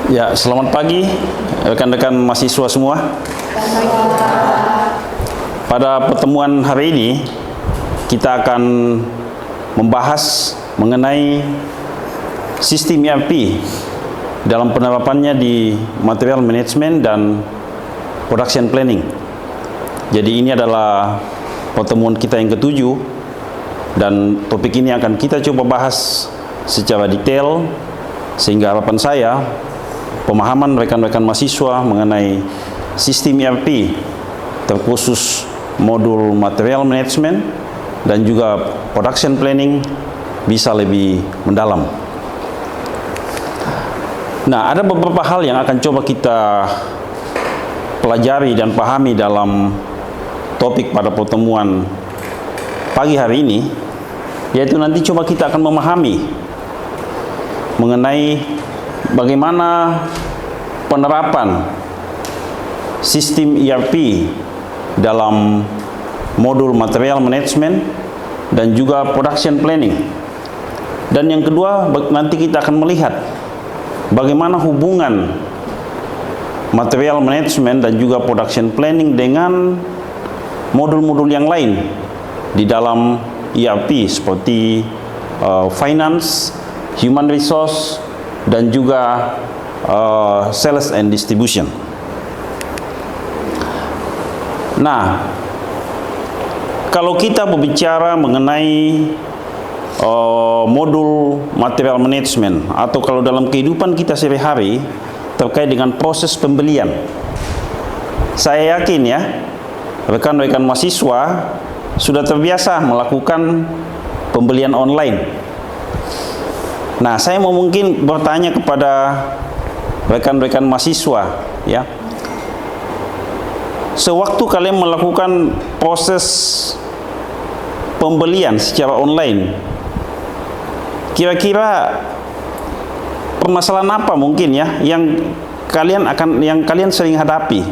Ya, selamat pagi rekan-rekan mahasiswa semua. Pada pertemuan hari ini kita akan membahas mengenai sistem ERP dalam penerapannya di material management dan production planning. Jadi ini adalah pertemuan kita yang ketujuh dan topik ini akan kita coba bahas secara detail sehingga harapan saya pemahaman rekan-rekan mahasiswa mengenai sistem ERP terkhusus modul material management dan juga production planning bisa lebih mendalam. Nah, ada beberapa hal yang akan coba kita pelajari dan pahami dalam topik pada pertemuan pagi hari ini, yaitu nanti coba kita akan memahami mengenai bagaimana penerapan sistem ERP dalam modul material management dan juga production planning. Dan yang kedua, nanti kita akan melihat bagaimana hubungan material management dan juga production planning dengan modul-modul yang lain di dalam ERP seperti finance, human resource, dan juga sales and distribution. Nah, kalau kita berbicara mengenai modul material management atau kalau dalam kehidupan kita sehari-hari terkait dengan proses pembelian, saya yakin ya rekan-rekan mahasiswa sudah terbiasa melakukan pembelian online. Nah, saya mau mungkin bertanya kepada rekan-rekan mahasiswa ya. Sewaktu kalian melakukan proses pembelian secara online, kira-kira permasalahan apa mungkin ya yang kalian sering hadapi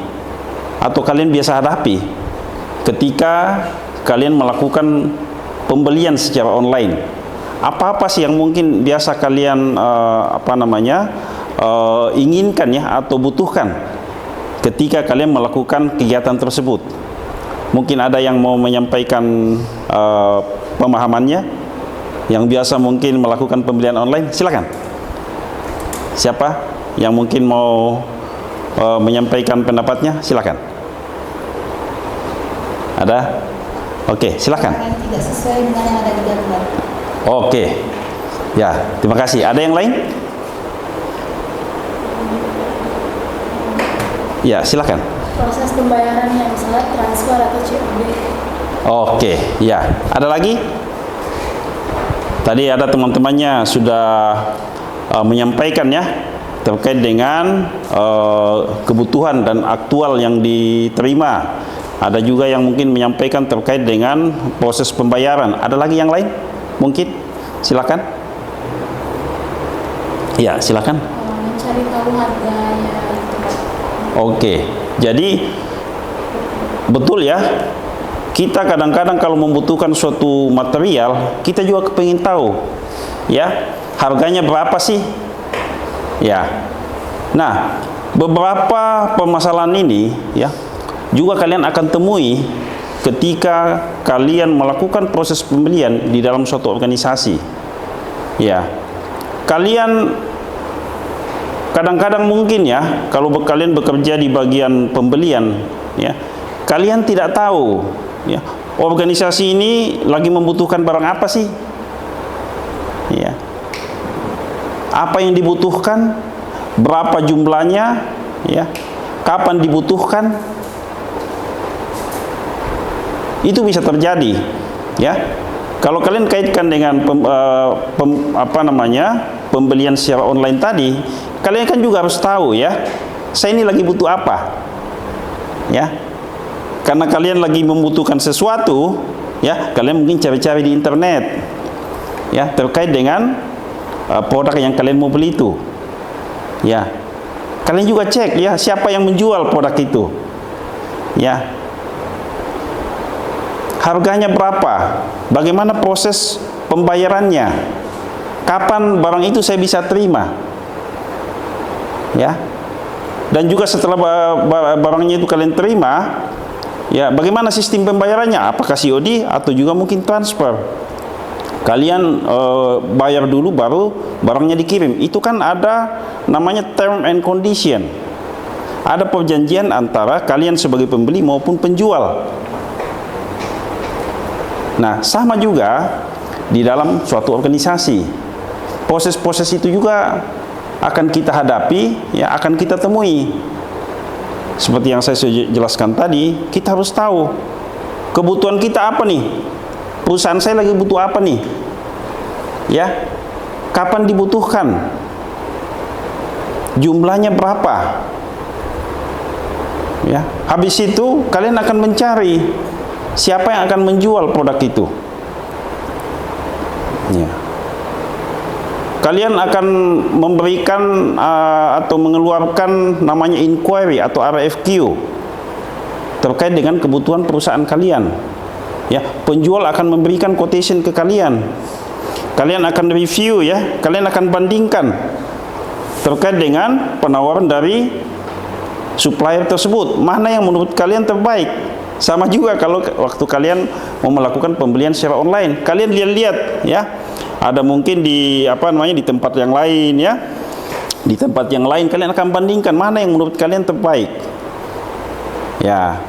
atau kalian biasa hadapi ketika kalian melakukan pembelian secara online? Apa-apa sih yang mungkin biasa kalian inginkan ya atau butuhkan ketika kalian melakukan kegiatan tersebut? Mungkin ada yang mau menyampaikan pemahamannya yang biasa mungkin melakukan pembelian online, silakan. Siapa yang mungkin mau menyampaikan pendapatnya, silakan. Ada? Oke, silakan. Tidak sesuai dengan yang ada di gambar. Oke, ya, terima kasih. Ada yang lain? Ya, silakan. Proses pembayarannya, misalnya transfer atau COD. Oke, ya. Ada lagi? Tadi ada teman-temannya sudah menyampaikan ya terkait dengan kebutuhan dan aktual yang diterima. Ada juga yang mungkin menyampaikan terkait dengan proses pembayaran. Ada lagi yang lain? Mungkin, silakan. Ya, silakan. Mencari tahu harganya. Oke, jadi betul ya. Kita kadang-kadang kalau membutuhkan suatu material, kita juga kepingin tahu, ya, harganya berapa sih? Ya. Nah, beberapa permasalahan ini, ya, juga kalian akan temui ketika kalian melakukan proses pembelian di dalam suatu organisasi. Ya. Kalian kadang-kadang mungkin ya, kalau kalian bekerja di bagian pembelian, ya, kalian tidak tahu, ya, organisasi ini lagi membutuhkan barang apa sih? Ya. Apa yang dibutuhkan? Berapa jumlahnya? Ya. Kapan dibutuhkan? Itu bisa terjadi, ya. Kalau kalian kaitkan dengan pembelian secara online tadi, kalian kan juga harus tahu ya, saya ini lagi butuh apa, ya. Karena kalian lagi membutuhkan sesuatu, ya, kalian mungkin cari-cari di internet, ya, terkait dengan produk yang kalian mau beli itu, ya. Kalian juga cek ya, siapa yang menjual produk itu, ya. Harganya berapa? Bagaimana proses pembayarannya? Kapan barang itu saya bisa terima? Ya. Dan juga setelah barangnya itu kalian terima, ya, bagaimana sistem pembayarannya? Apakah COD atau juga mungkin transfer? Kalian bayar dulu baru barangnya dikirim. Itu kan ada namanya term and condition. Ada perjanjian antara kalian sebagai pembeli maupun penjual. Nah, sama juga di dalam suatu organisasi. Proses-proses itu juga akan kita hadapi, ya, akan kita temui. Seperti yang saya sudah jelaskan tadi, kita harus tahu kebutuhan kita apa nih. Perusahaan saya lagi butuh apa nih? Ya, kapan dibutuhkan? Jumlahnya berapa? Ya, habis itu kalian akan mencari siapa yang akan menjual produk itu. Ya. Kalian akan memberikan atau mengeluarkan namanya inquiry atau RFQ terkait dengan kebutuhan perusahaan kalian. Ya, penjual akan memberikan quotation ke kalian. Kalian akan review, ya, kalian akan bandingkan terkait dengan penawaran dari supplier tersebut, mana yang menurut kalian terbaik. Sama juga kalau waktu kalian mau melakukan pembelian secara online, kalian lihat-lihat, ya, ada mungkin di di tempat yang lain, ya, di tempat yang lain kalian akan bandingkan mana yang menurut kalian terbaik. Ya,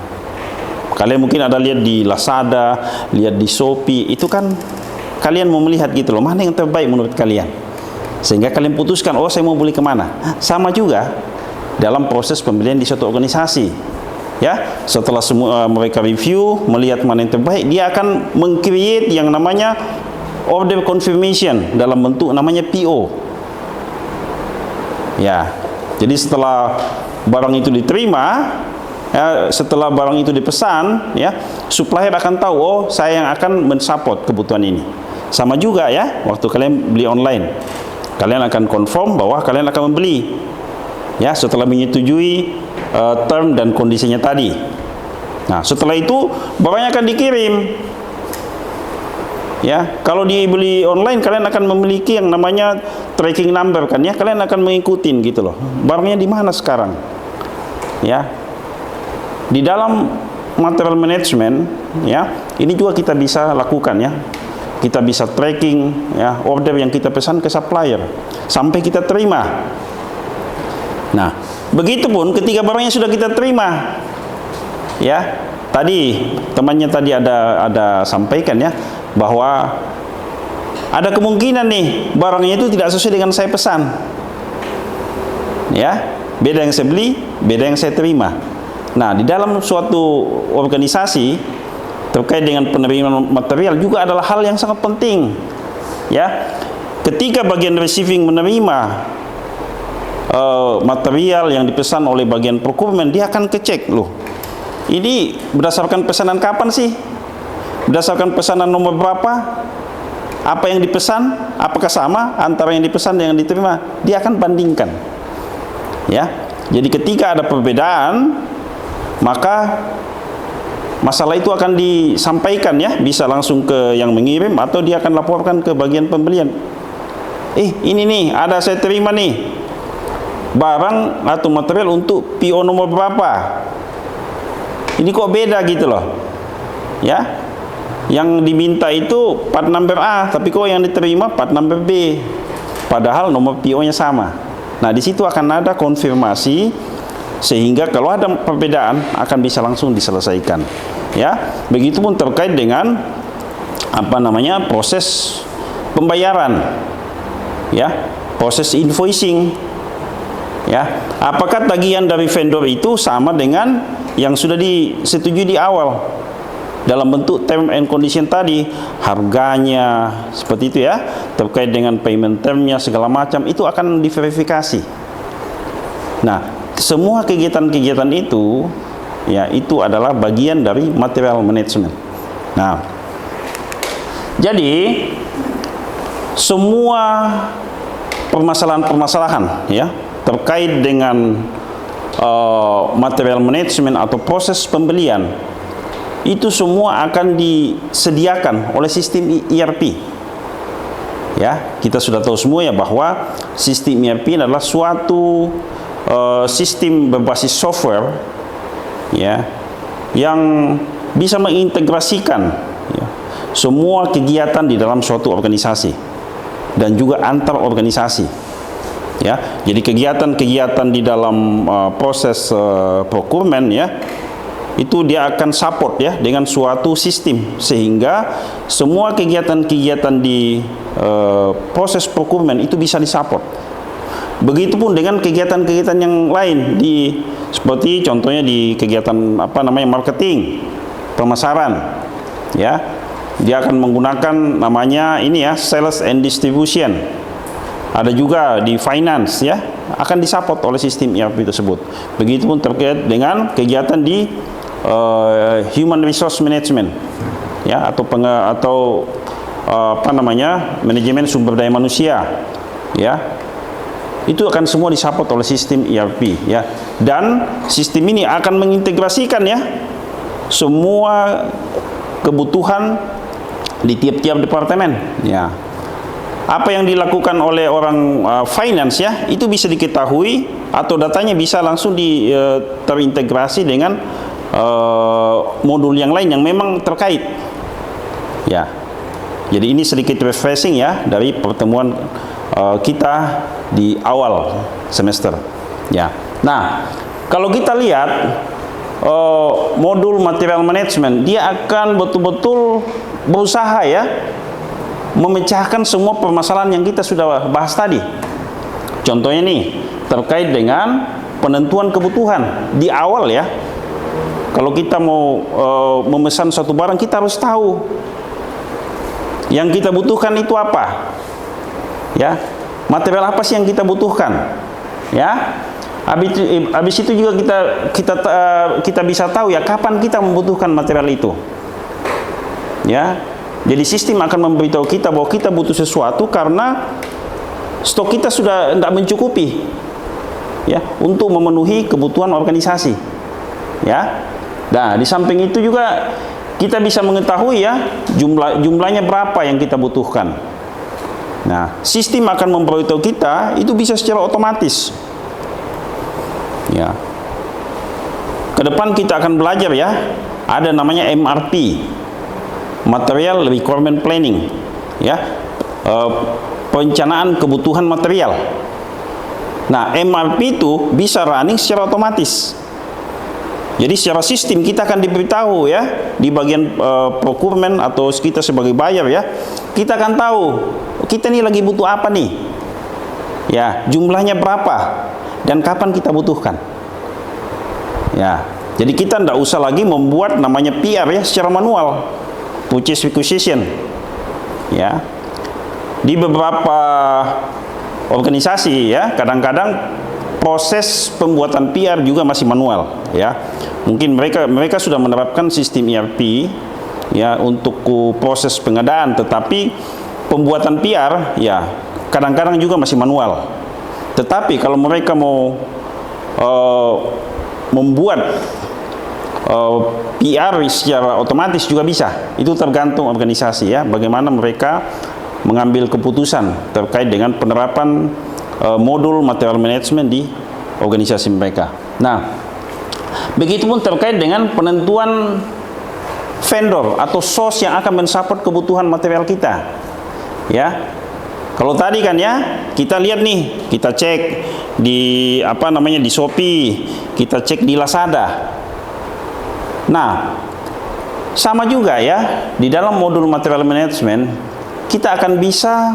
kalian mungkin ada lihat di Lazada, lihat di Shopee, itu kan kalian mau melihat gitu loh, mana yang terbaik menurut kalian, sehingga kalian putuskan, oh saya mau beli kemana. Sama juga dalam proses pembelian di suatu organisasi, ya, setelah semua mereka review, melihat mana yang terbaik, dia akan meng-create yang namanya order confirmation dalam bentuk namanya PO. Ya, jadi setelah barang itu diterima, ya, setelah barang itu dipesan, ya, supplier akan tahu, oh saya yang akan mensupport kebutuhan ini. Sama juga, ya, waktu kalian beli online, kalian akan confirm bahwa kalian akan membeli, ya, setelah menyetujui term dan kondisinya tadi. Nah, setelah itu barangnya akan dikirim. Ya, kalau dibeli online kalian akan memiliki yang namanya tracking number kan, ya, kalian akan mengikutin gitu loh. Barangnya di mana sekarang? Ya. Di dalam material management, ya, ini juga kita bisa lakukan, ya. Kita bisa tracking, ya, order yang kita pesan ke supplier sampai kita terima. Nah, begitupun ketika barangnya sudah kita terima, ya, tadi temannya tadi ada sampaikan, ya, bahwa ada kemungkinan nih barangnya itu tidak sesuai dengan saya pesan, ya, beda yang saya beli, beda yang saya terima. Nah, di dalam suatu organisasi terkait dengan penerimaan material juga adalah hal yang sangat penting, ya. Ketika bagian receiving menerima material yang dipesan oleh bagian procurement, dia akan kecek, loh, ini berdasarkan pesanan kapan sih? Berdasarkan pesanan nomor berapa? Apa yang dipesan? Apakah sama antara yang dipesan dengan yang diterima? Dia akan bandingkan, ya. Jadi ketika ada perbedaan, maka masalah itu akan disampaikan, ya, bisa langsung ke yang mengirim atau dia akan laporkan ke bagian pembelian. Ini nih, ada saya terima nih barang atau material untuk PO nomor berapa. Ini kok beda gitu loh, ya. Yang diminta itu part number A, tapi kok yang diterima part number B, padahal nomor PO-nya sama. Nah, di situ akan ada konfirmasi, sehingga kalau ada perbedaan akan bisa langsung diselesaikan, ya. Begitupun terkait dengan proses pembayaran, ya, proses invoicing, ya. Apakah tagihan dari vendor itu sama dengan yang sudah disetujui di awal dalam bentuk term and condition tadi, harganya seperti itu, ya, terkait dengan payment termnya segala macam itu akan diverifikasi. Nah, semua kegiatan-kegiatan itu, ya, itu adalah bagian dari material management. Nah, jadi semua permasalahan-permasalahan, ya, terkait dengan material management atau proses pembelian itu semua akan disediakan oleh sistem ERP. Ya, kita sudah tahu semua, ya, bahwa sistem ERP adalah suatu sistem berbasis software, ya, yang bisa mengintegrasikan, ya, semua kegiatan di dalam suatu organisasi dan juga antar organisasi, ya. Jadi kegiatan-kegiatan di dalam proses procurement, ya, itu dia akan support, ya, dengan suatu sistem sehingga semua kegiatan-kegiatan di proses procurement itu bisa disupport. Begitupun dengan kegiatan-kegiatan yang lain seperti contohnya di kegiatan marketing, pemasaran, ya. Dia akan menggunakan namanya ini, ya, sales and distribution. Ada juga di finance, ya, akan disupport oleh sistem ERP tersebut. Begitupun terkait dengan kegiatan di human resource management, ya, atau manajemen sumber daya manusia, ya. Itu akan semua disupport oleh sistem ERP, ya. Dan sistem ini akan mengintegrasikan, ya, semua kebutuhan di tiap-tiap departemen, ya. Apa yang dilakukan oleh orang finance, ya, itu bisa diketahui atau datanya bisa langsung terintegrasi dengan modul yang lain yang memang terkait, ya. Jadi ini sedikit refreshing, ya, dari pertemuan kita di awal semester, ya. Nah, kalau kita lihat modul material management, dia akan betul-betul berusaha, ya, memecahkan semua permasalahan yang kita sudah bahas tadi. Contohnya nih, terkait dengan penentuan kebutuhan di awal, ya. Kalau kita mau memesan suatu barang, kita harus tahu yang kita butuhkan itu apa, ya. Material apa sih yang kita butuhkan, ya. Habis itu juga kita bisa tahu, ya, kapan kita membutuhkan material itu, ya. Jadi sistem akan memberitahu kita bahwa kita butuh sesuatu karena stok kita sudah tidak mencukupi, ya, untuk memenuhi kebutuhan organisasi, ya. Nah, di samping itu juga kita bisa mengetahui, ya, jumlahnya berapa yang kita butuhkan. Nah, sistem akan memberitahu kita itu bisa secara otomatis, ya. Ke depan kita akan belajar, ya, ada namanya MRP, Material Requirement Planning, ya, perencanaan kebutuhan material. Nah, MRP itu bisa running secara otomatis. Jadi secara sistem kita akan diberitahu, ya, di bagian procurement atau kita sebagai buyer, ya, kita akan tahu kita nih lagi butuh apa nih, ya, jumlahnya berapa dan kapan kita butuhkan, ya. Jadi kita tidak usah lagi membuat namanya PR, ya, secara manual, purchase requisition, ya. Di beberapa organisasi, ya, kadang-kadang proses pembuatan PR juga masih manual, ya. Mungkin mereka sudah menerapkan sistem ERP, ya, untuk proses pengadaan, tetapi pembuatan PR, ya, kadang-kadang juga masih manual. Tetapi kalau mereka mau membuat PR secara otomatis juga bisa. Itu tergantung organisasi, ya, bagaimana mereka mengambil keputusan terkait dengan penerapan modul material management di organisasi mereka. Nah, begitupun terkait dengan penentuan vendor atau source yang akan mensupport kebutuhan material kita, ya. Kalau tadi kan, ya, kita lihat nih, kita cek di di Shopee, kita cek di Lazada. Nah, sama juga, ya, di dalam modul material management kita akan bisa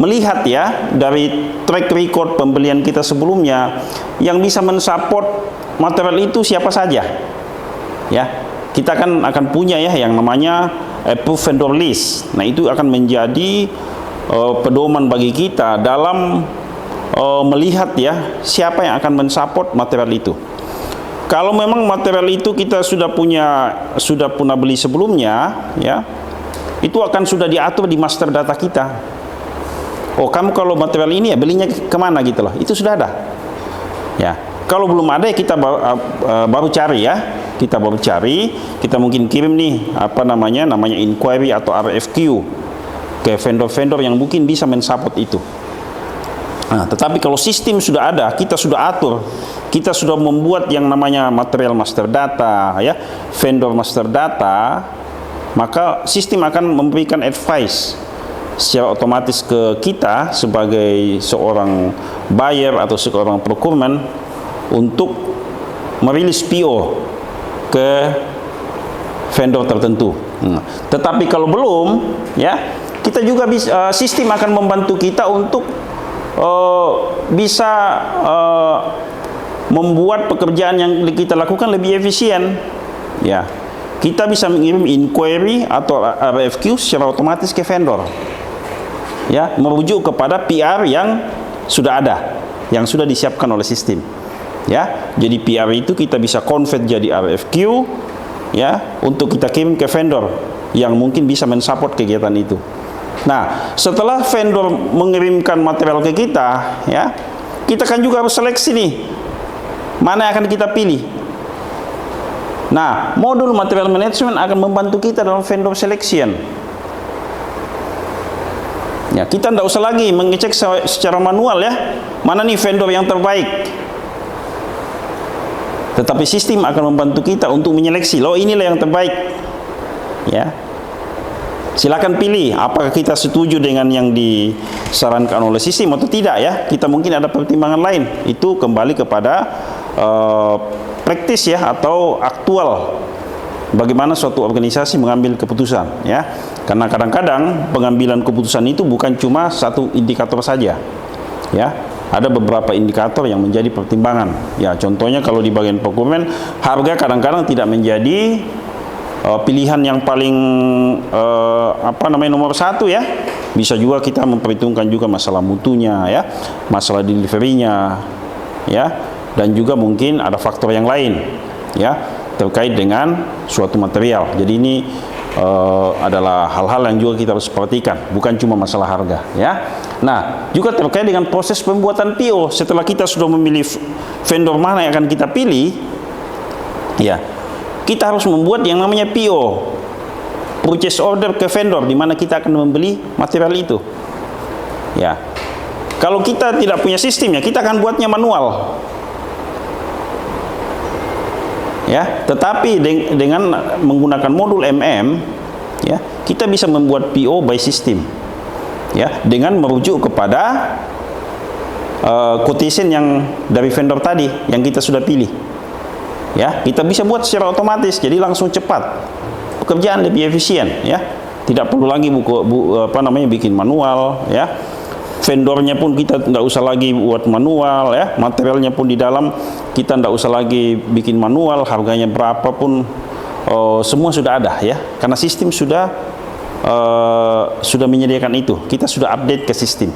melihat, ya, dari track record pembelian kita sebelumnya yang bisa mensupport material itu siapa saja, ya. Kita akan punya, ya, yang namanya approved vendor list. Nah, itu akan menjadi pedoman bagi kita dalam melihat, ya, siapa yang akan mensupport material itu. Kalau memang material itu kita sudah pernah beli sebelumnya, ya, itu akan sudah diatur di master data kita. Oh, kamu kalau material ini, ya, belinya kemana gitu loh, itu sudah ada, ya. Kalau belum ada, ya, kita baru cari, ya, kita mungkin kirim nih namanya inquiry atau RFQ ke vendor-vendor yang mungkin bisa mensupport itu. Nah, tetapi kalau sistem sudah ada, kita sudah atur, kita sudah membuat yang namanya material master data, ya, vendor master data, maka sistem akan memberikan advice secara otomatis ke kita sebagai seorang buyer atau seorang procurement untuk merilis PO ke vendor tertentu. Tetapi kalau belum, ya, kita juga bisa, sistem akan membantu kita untuk bisa membuat pekerjaan yang kita lakukan lebih efisien. Ya, kita bisa mengirim inquiry atau RFQ secara otomatis ke vendor. Ya, merujuk kepada PR yang sudah ada, yang sudah disiapkan oleh sistem. Ya, jadi PR itu kita bisa convert jadi RFQ, ya, untuk kita kirim ke vendor yang mungkin bisa mensupport kegiatan itu. Nah, setelah vendor mengirimkan material ke kita, ya, kita kan juga harus seleksi nih, mana yang akan kita pilih. Nah, modul material management akan membantu kita dalam vendor selection. Ya, kita tidak usah lagi mengecek secara manual, ya, mana nih vendor yang terbaik. Tetapi sistem akan membantu kita untuk menyeleksi, loh inilah yang terbaik. Ya. Silakan pilih apakah kita setuju dengan yang disarankan oleh sistem atau tidak, ya. Kita mungkin ada pertimbangan lain. Itu kembali kepada praktis, ya, atau aktual bagaimana suatu organisasi mengambil keputusan, ya. Karena kadang-kadang pengambilan keputusan itu bukan cuma satu indikator saja. Ya. Ada beberapa indikator yang menjadi pertimbangan. Ya, contohnya kalau di bagian procurement, harga kadang-kadang tidak menjadi pilihan yang paling nomor satu, ya. Bisa juga kita memperhitungkan juga masalah mutunya, ya, masalah deliverynya, ya, dan juga mungkin ada faktor yang lain, ya, terkait dengan suatu material. Jadi ini adalah hal-hal yang juga kita harus perhatikan, bukan cuma masalah harga, ya. Nah, juga terkait dengan proses pembuatan PO. Setelah kita sudah memilih vendor mana yang akan kita pilih, ya, kita harus membuat yang namanya PO, purchase order ke vendor, di mana kita akan membeli material itu. Ya, kalau kita tidak punya sistemnya, kita akan buatnya manual. Ya, tetapi dengan menggunakan modul MM, ya, kita bisa membuat PO by system, ya, dengan merujuk kepada quotation yang dari vendor tadi yang kita sudah pilih. Ya, kita bisa buat secara otomatis, jadi langsung cepat, pekerjaan lebih efisien, ya, tidak perlu lagi bikin manual, ya. Vendornya pun kita tidak usah lagi buat manual, ya. Materialnya pun di dalam kita tidak usah lagi bikin manual, harganya berapapun semua sudah ada, ya, karena sistem sudah menyediakan itu. Kita sudah update ke sistem,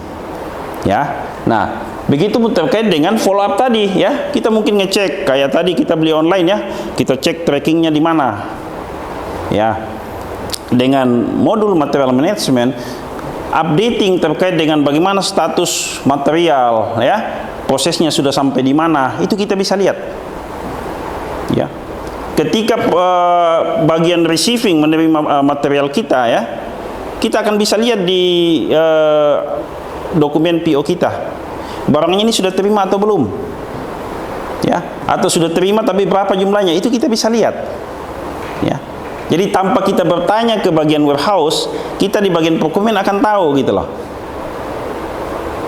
ya. Nah, begitu pun terkait dengan follow up tadi, ya. Kita mungkin ngecek kayak tadi kita beli online, ya, kita cek trackingnya di mana, ya. Dengan modul material management, updating terkait dengan bagaimana status material, ya, prosesnya sudah sampai di mana, itu kita bisa lihat, ya. Ketika bagian receiving menerima material kita, ya, kita akan bisa lihat di dokumen PO kita, barangnya ini sudah terima atau belum, ya, atau sudah terima tapi berapa jumlahnya, itu kita bisa lihat, ya. Jadi tanpa kita bertanya ke bagian warehouse, kita di bagian procurement akan tahu, gitu loh,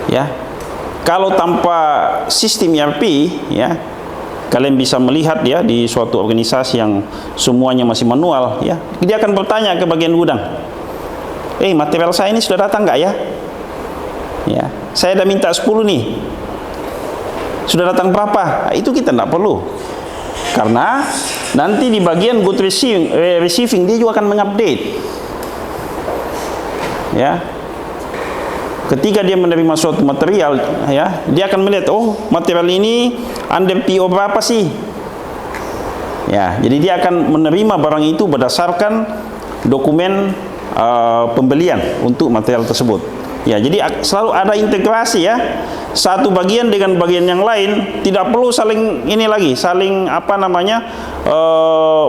ya. Kalau tanpa sistem ERP, ya, kalian bisa melihat, ya, di suatu organisasi yang semuanya masih manual, ya, dia akan bertanya ke bagian gudang, material saya ini sudah datang nggak, ya? Ya, saya udah minta 10 nih, sudah datang berapa? Itu kita tidak perlu, karena nanti di bagian good receiving dia juga akan mengupdate, ya. Ketika dia menerima suatu material, ya, dia akan melihat, oh, material ini under PO berapa sih, ya. Jadi dia akan menerima barang itu berdasarkan dokumen pembelian untuk material tersebut. Ya, jadi selalu ada integrasi, ya, satu bagian dengan bagian yang lain, tidak perlu saling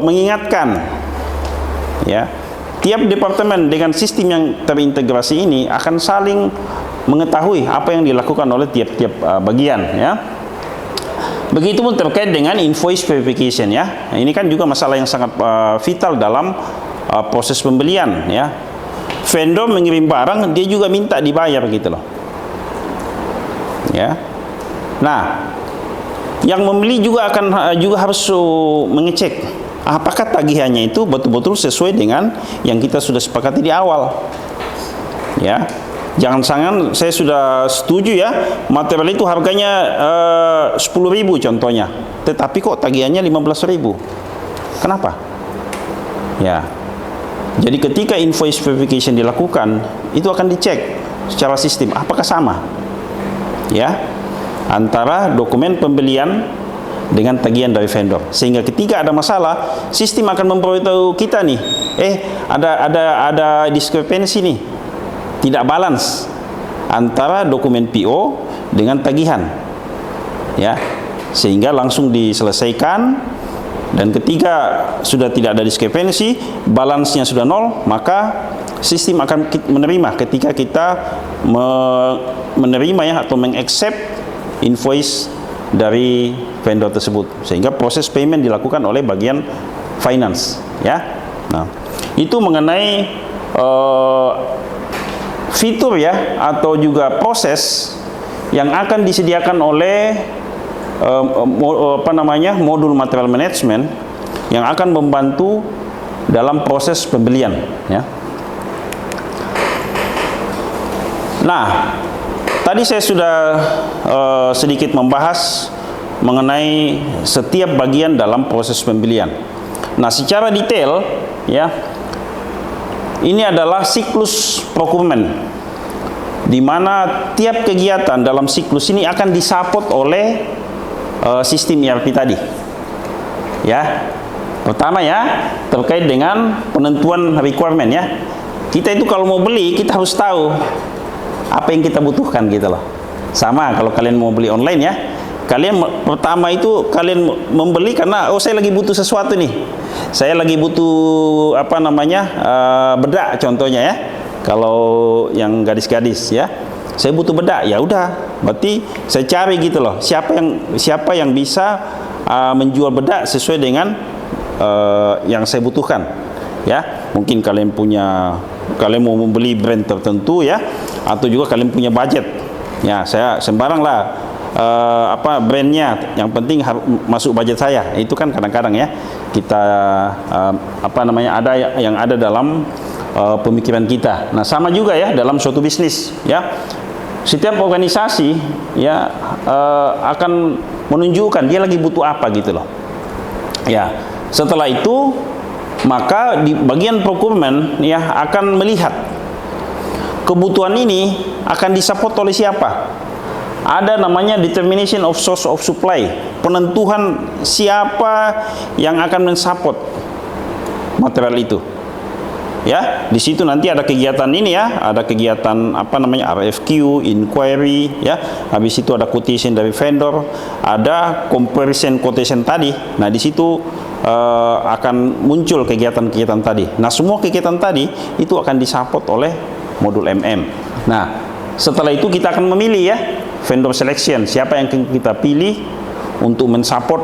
mengingatkan, ya. Tiap departemen dengan sistem yang terintegrasi ini akan saling mengetahui apa yang dilakukan oleh tiap-tiap bagian, ya. Begitupun terkait dengan invoice verification, ya. Ini kan juga masalah yang sangat vital dalam proses pembelian, ya. Vendor mengirim barang, dia juga minta dibayar gitu loh, ya. Nah, yang membeli juga harus mengecek apakah tagihannya itu betul-betul sesuai dengan yang kita sudah sepakati di awal, ya. Jangan-jangan saya sudah setuju ya, material itu harganya 10.000 contohnya, tetapi kok tagihannya 15.000. Kenapa? Ya. Jadi ketika invoice verification dilakukan, itu akan dicek secara sistem apakah sama, ya, antara dokumen pembelian dengan tagihan dari vendor, sehingga ketika ada masalah, sistem akan memberitahu kita nih, ada diskrepensi nih, tidak balance antara dokumen PO dengan tagihan, ya, sehingga langsung diselesaikan. Dan ketika sudah tidak ada diskrepensi, balance-nya sudah nol, maka sistem akan menerima ketika kita menerima, ya, atau mengaccept invoice dari vendor tersebut, sehingga proses payment dilakukan oleh bagian finance, ya. Nah, itu mengenai fitur, ya, atau juga proses yang akan disediakan oleh modul material management yang akan membantu dalam proses pembelian, ya. Nah, tadi saya sudah sedikit membahas mengenai setiap bagian dalam proses pembelian. Nah, secara detail, ya, ini adalah siklus procurement, di mana tiap kegiatan dalam siklus ini akan disupport oleh sistem ERP tadi, ya. Pertama, ya, terkait dengan penentuan requirement, ya. Kita itu kalau mau beli, kita harus tahu apa yang kita butuhkan gitu loh. Sama kalau kalian mau beli online, ya, kalian pertama itu kalian membeli karena saya lagi butuh sesuatu nih, saya lagi butuh bedak contohnya, ya. Kalau yang gadis-gadis, ya, saya butuh bedak, ya udah, berarti saya cari gitu loh, siapa yang bisa menjual bedak sesuai dengan yang saya butuhkan, ya. Mungkin kalian mau membeli brand tertentu, ya, atau juga kalian punya budget, ya, saya sembarang lah brandnya, yang penting masuk budget saya. Itu kan kadang-kadang, ya, kita ada yang ada dalam pemikiran kita. Nah, sama juga, ya, dalam suatu bisnis, ya. Setiap organisasi, ya, akan menunjukkan dia lagi butuh apa gitu loh, ya. Setelah itu, maka di bagian procurement, ya, akan melihat kebutuhan ini akan disupport oleh siapa. Ada namanya determination of source of supply, penentuan siapa yang akan mensupport material itu, ya. Di situ nanti ada kegiatan ini, ya, ada kegiatan RFQ, inquiry, ya. Habis itu ada quotation dari vendor, ada comparison quotation tadi. Nah, di situ akan muncul kegiatan-kegiatan tadi. Nah, semua kegiatan tadi itu akan disupport oleh modul MM. Nah, setelah itu kita akan memilih, ya, vendor selection, siapa yang kita pilih untuk mensupport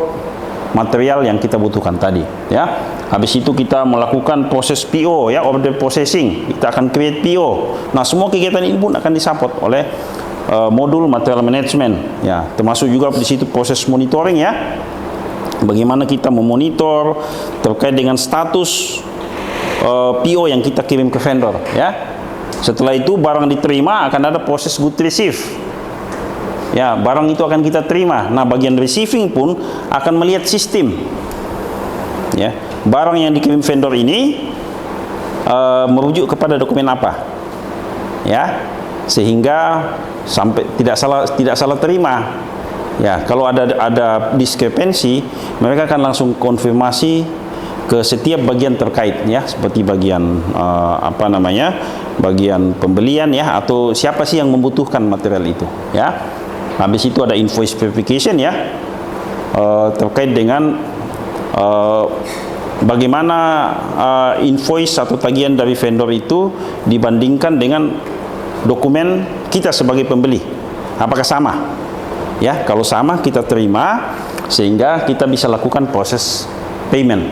material yang kita butuhkan tadi, ya. Habis itu kita melakukan proses PO, ya, order processing, kita akan create PO. Nah, semua kegiatan ini pun akan disupport oleh modul material management, ya. Termasuk juga di situ proses monitoring, ya. Bagaimana kita memonitor terkait dengan status PO yang kita kirim ke vendor, ya. Setelah itu barang diterima, akan ada proses good receive, ya, barang itu akan kita terima. Nah, bagian receiving pun akan melihat sistem, ya, barang yang dikirim vendor ini merujuk kepada dokumen apa, ya, sehingga sampai tidak salah terima, ya. Kalau ada diskrepensi, mereka akan langsung konfirmasi ke setiap bagian terkait, ya, seperti bagian bagian pembelian, ya, atau siapa sih yang membutuhkan material itu, ya. Habis itu ada invoice verification, ya, terkait dengan bagaimana invoice atau tagihan dari vendor itu dibandingkan dengan dokumen kita sebagai pembeli. Apakah sama? Ya, kalau sama kita terima sehingga kita bisa lakukan proses payment.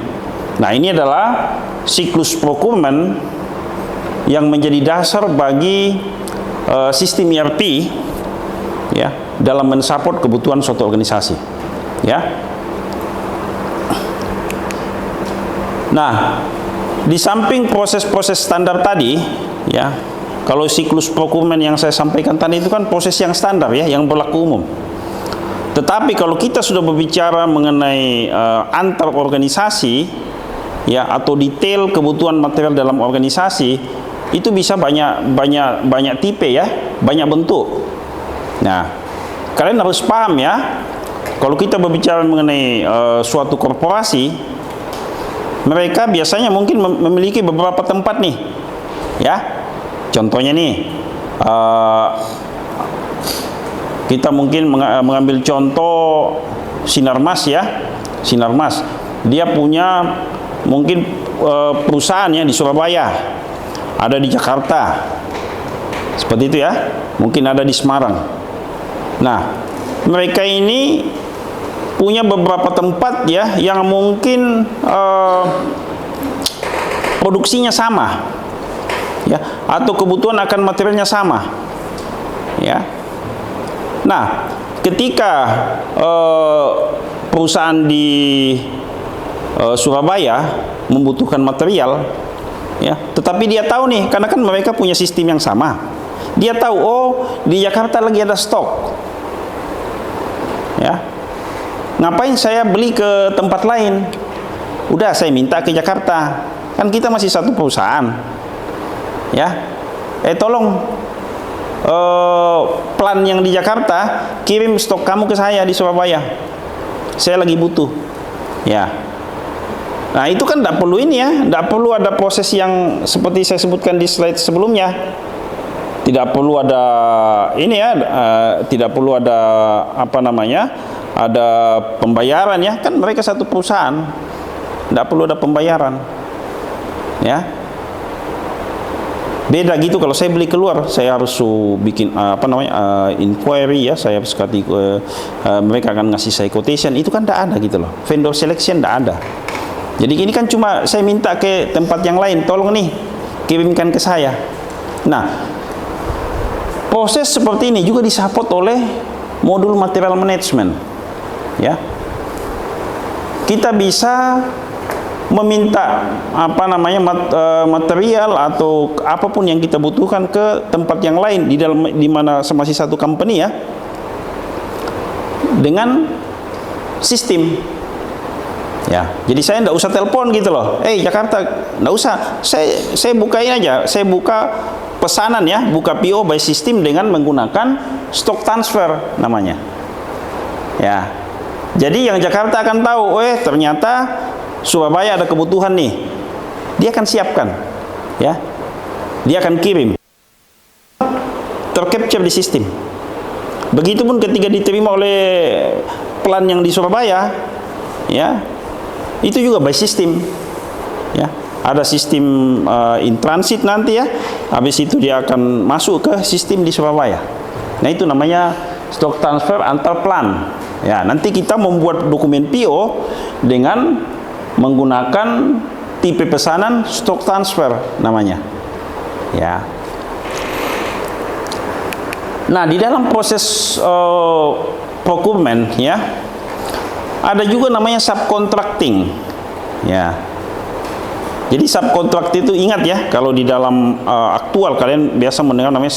Nah, ini adalah siklus procurement yang menjadi dasar bagi sistem ERP ya dalam mensupport kebutuhan suatu organisasi. Ya. Nah, di samping proses-proses standar tadi, ya, kalau siklus procurement yang saya sampaikan tadi itu kan proses yang standar ya, yang berlaku umum. Tetapi kalau kita sudah berbicara mengenai antar organisasi, ya, atau detail kebutuhan material dalam organisasi, itu bisa banyak tipe ya, banyak bentuk. Nah, kalian harus paham ya, kalau kita berbicara mengenai suatu korporasi, mereka biasanya mungkin memiliki beberapa tempat nih, ya. Contohnya nih, kita mungkin mengambil contoh Sinarmas ya, Sinarmas. Dia punya mungkin perusahaan ya di Surabaya, ada di Jakarta, seperti itu ya. Mungkin ada di Semarang. Nah, mereka ini punya beberapa tempat ya yang mungkin produksinya sama ya, atau kebutuhan akan materialnya sama ya. Nah, ketika perusahaan di Surabaya membutuhkan material ya, tetapi dia tahu nih, karena kan mereka punya sistem yang sama, dia tahu oh di Jakarta lagi ada stok ya. Ngapain saya beli ke tempat lain? Udah saya minta ke Jakarta. Kan kita masih satu perusahaan. Ya. Tolong plan yang di Jakarta kirim stok kamu ke saya di Surabaya. Saya lagi butuh. Ya. Nah, itu kan tidak perlu ini ya, tidak perlu ada proses yang seperti saya sebutkan di slide sebelumnya. Tidak perlu ada ini ya, tidak perlu ada apa namanya? Ada pembayaran ya, kan mereka satu perusahaan, tidak perlu ada pembayaran ya. Beda gitu kalau saya beli keluar, saya harus bikin apa namanya inquiry ya, saya harus mereka akan ngasih saya quotation, itu kan tidak ada gitu loh, vendor selection tidak ada. Jadi ini kan cuma saya minta ke tempat yang lain, tolong nih kirimkan ke saya. Nah, proses seperti ini juga disupport oleh modul material management. Ya, kita bisa meminta apa namanya material atau apapun yang kita butuhkan ke tempat yang lain di mana masih satu company ya, dengan sistem. Ya, jadi saya tidak usah telepon gitu loh. Jakarta, tidak usah. Saya bukain aja. Saya buka pesanan ya, buka PO by system dengan menggunakan stock transfer namanya. Ya. Jadi yang Jakarta akan tahu, ternyata Surabaya ada kebutuhan nih. Dia akan siapkan, ya. Dia akan kirim. Tercapture di sistem. Begitupun ketika diterima oleh plan yang di Surabaya, ya, itu juga by system, ya. Ada sistem in transit nanti ya. Habis itu dia akan masuk ke sistem di Surabaya. Nah, itu namanya stock transfer antar plan. Ya, nanti kita membuat dokumen PO dengan menggunakan tipe pesanan stock transfer namanya. Ya. Nah, di dalam proses procurement ya, ada juga namanya subcontracting. Ya. Jadi subkontrak itu ingat ya, kalau di dalam aktual kalian biasa mendengar namanya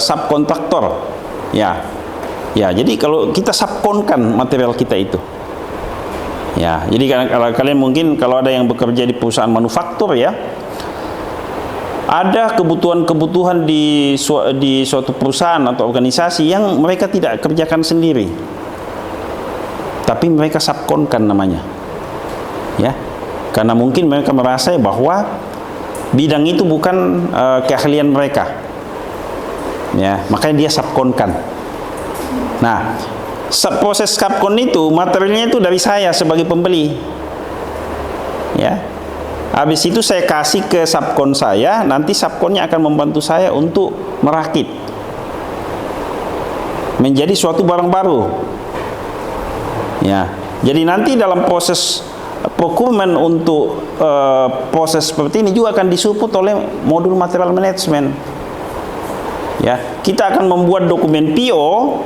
subkontraktor. Ya. Ya, jadi kalau kita subkonkan material kita itu. Ya, jadi kalau kalian mungkin kalau ada yang bekerja di perusahaan manufaktur ya, ada kebutuhan-kebutuhan di suatu perusahaan atau organisasi yang mereka tidak kerjakan sendiri, tapi mereka subkonkan namanya. Ya. Karena mungkin mereka merasa bahwa bidang itu bukan keahlian mereka. Ya, makanya dia subkonkan. Nah, proses subkon itu materialnya itu dari saya sebagai pembeli. Ya. Habis itu saya kasih ke subkon saya, nanti subkonnya akan membantu saya untuk merakit. menjadi suatu barang baru. Ya, jadi nanti dalam proses procurement untuk proses seperti ini juga akan disupport oleh modul material management. Ya, kita akan membuat dokumen PO,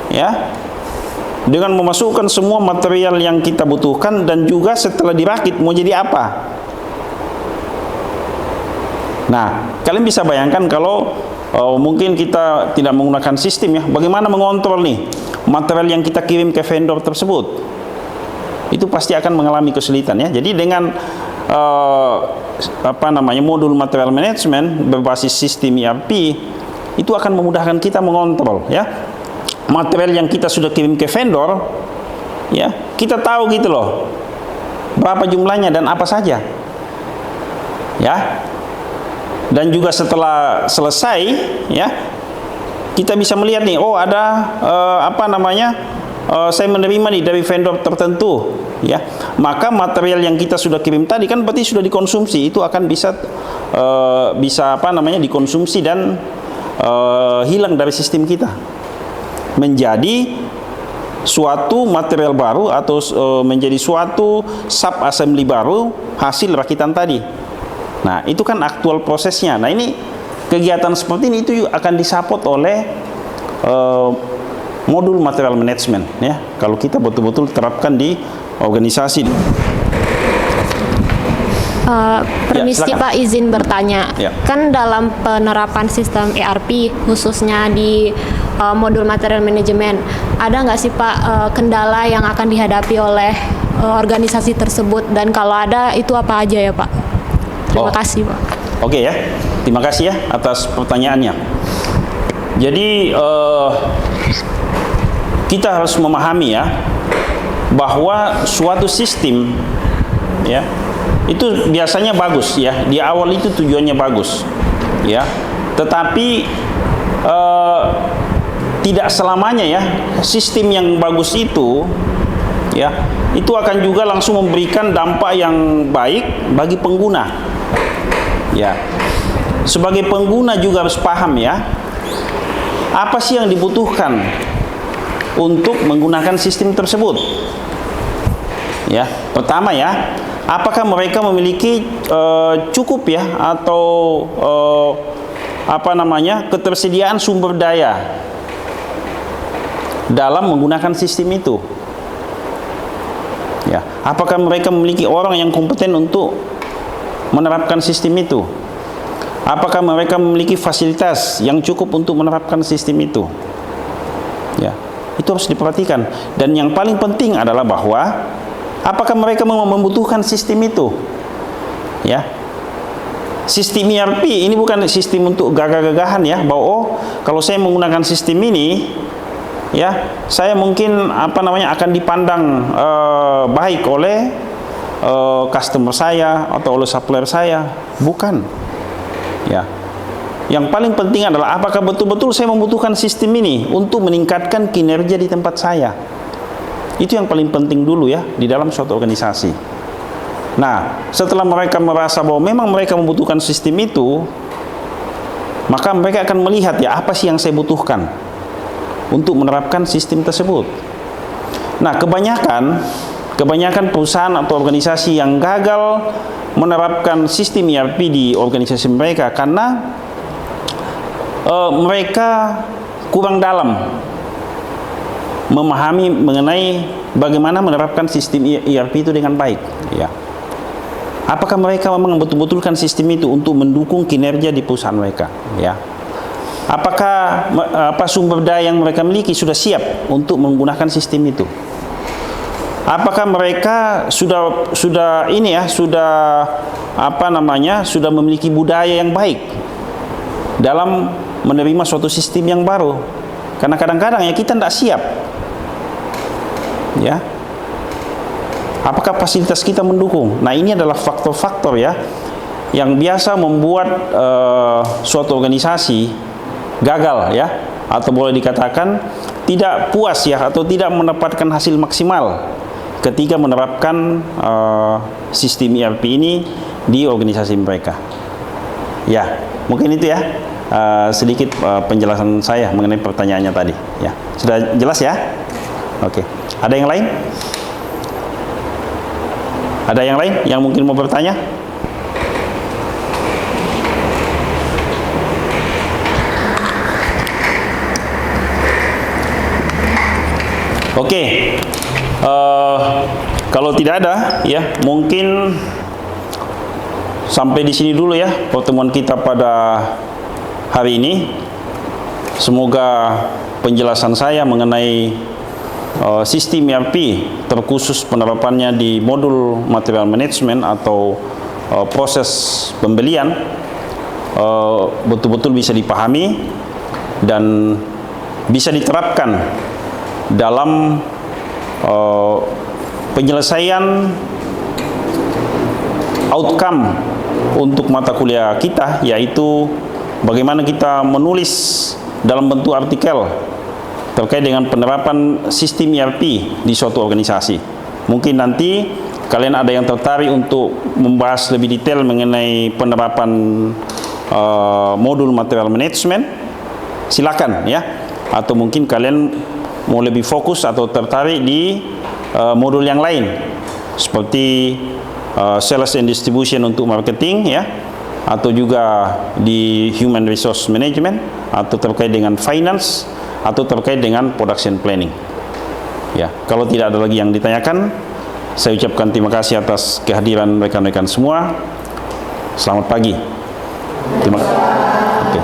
ya, dengan memasukkan semua material yang kita butuhkan dan juga setelah dirakit mau jadi apa. Nah, kalian bisa bayangkan kalau mungkin kita tidak menggunakan sistem, ya, bagaimana mengontrol nih material yang kita kirim ke vendor tersebut. Itu pasti akan mengalami kesulitan, ya. Jadi dengan modul material management berbasis sistem ERP itu akan memudahkan kita mengontrol, ya, material yang kita sudah kirim ke vendor, ya, kita tahu gitu loh berapa jumlahnya dan apa saja, ya. Dan juga setelah selesai, ya, kita bisa melihat nih, oh ada saya menerima nih dari vendor tertentu, ya, maka material yang kita sudah kirim tadi kan berarti sudah dikonsumsi, itu akan bisa dikonsumsi dan hilang dari sistem kita menjadi suatu material baru atau menjadi suatu sub assembly baru hasil rakitan tadi. Nah, itu kan aktual prosesnya. Nah, ini kegiatan seperti ini itu akan disupport oleh modul material management, ya, kalau kita betul-betul terapkan di organisasi. Permisi, silakan. Pak, izin bertanya. Ya. Kan dalam penerapan sistem ERP khususnya di modul material manajemen, ada nggak sih, Pak, kendala yang akan dihadapi oleh organisasi tersebut, dan kalau ada itu apa aja ya, Pak? Terima kasih, Pak. Oke, ya, terima kasih ya atas pertanyaannya. Jadi kita harus memahami, ya, bahwa suatu sistem, ya, itu biasanya bagus, ya, di awal itu tujuannya bagus, ya, tetapi tidak selamanya, ya, sistem yang bagus itu, ya, itu akan juga langsung memberikan dampak yang baik bagi pengguna, ya. Sebagai pengguna juga harus paham, ya, apa sih yang dibutuhkan untuk menggunakan sistem tersebut, ya. Pertama, ya, apakah mereka memiliki cukup, ya, atau ketersediaan sumber daya dalam menggunakan sistem itu, ya. Apakah mereka memiliki orang yang kompeten untuk menerapkan sistem itu? Apakah mereka memiliki fasilitas yang cukup untuk menerapkan sistem itu, ya. Itu harus diperhatikan. Dan yang paling penting adalah bahwa apakah mereka membutuhkan sistem itu, ya. Sistem ERP ini bukan sistem untuk gagah-gagahan, ya, bahwa oh, kalau saya menggunakan sistem ini, ya, saya mungkin akan dipandang baik oleh customer saya atau oleh supplier saya. Bukan, ya. Yang paling penting adalah apakah betul-betul saya membutuhkan sistem ini untuk meningkatkan kinerja di tempat saya. Itu yang paling penting dulu, ya, di dalam suatu organisasi. Nah, setelah mereka merasa bahwa memang mereka membutuhkan sistem itu, maka mereka akan melihat, ya, apa sih yang saya butuhkan untuk menerapkan sistem tersebut. Nah, kebanyakan perusahaan atau organisasi yang gagal menerapkan sistem ERP di organisasi mereka karena mereka kurang dalam memahami mengenai bagaimana menerapkan sistem ERP itu dengan baik, ya. Apakah mereka memang betul-betulkan sistem itu untuk mendukung kinerja di perusahaan mereka, ya. Apakah sumber daya yang mereka miliki sudah siap untuk menggunakan sistem itu? Apakah mereka sudah memiliki budaya yang baik dalam menerima suatu sistem yang baru? Karena kadang-kadang, ya, kita tidak siap, ya. Apakah fasilitas kita mendukung? Nah, ini adalah faktor-faktor, ya, yang biasa membuat suatu organisasi gagal, ya, atau boleh dikatakan tidak puas, ya, atau tidak mendapatkan hasil maksimal ketika menerapkan sistem ERP ini di organisasi mereka. Ya, mungkin itu, ya. sedikit penjelasan saya mengenai pertanyaannya tadi. Ya, sudah jelas ya? Oke. Ada yang lain? Ada yang lain yang mungkin mau bertanya? Oke. Kalau tidak ada, ya mungkin sampai di sini dulu ya pertemuan kita pada hari ini. Semoga penjelasan saya mengenai sistem ERP terkhusus penerapannya di modul material management atau proses pembelian betul-betul bisa dipahami dan bisa diterapkan dalam penyelesaian outcome untuk mata kuliah kita, yaitu bagaimana kita menulis dalam bentuk artikel terkait dengan penerapan sistem ERP di suatu organisasi. Mungkin nanti kalian ada yang tertarik untuk membahas lebih detail mengenai penerapan modul material management, silakan ya. Atau mungkin kalian mau lebih fokus atau tertarik di modul yang lain seperti sales and distribution untuk marketing ya, atau juga di human resource management, atau terkait dengan finance, atau terkait dengan production planning. Ya, kalau tidak ada lagi yang ditanyakan, saya ucapkan terima kasih atas kehadiran rekan-rekan semua. Selamat pagi. Terima kasih. Okay.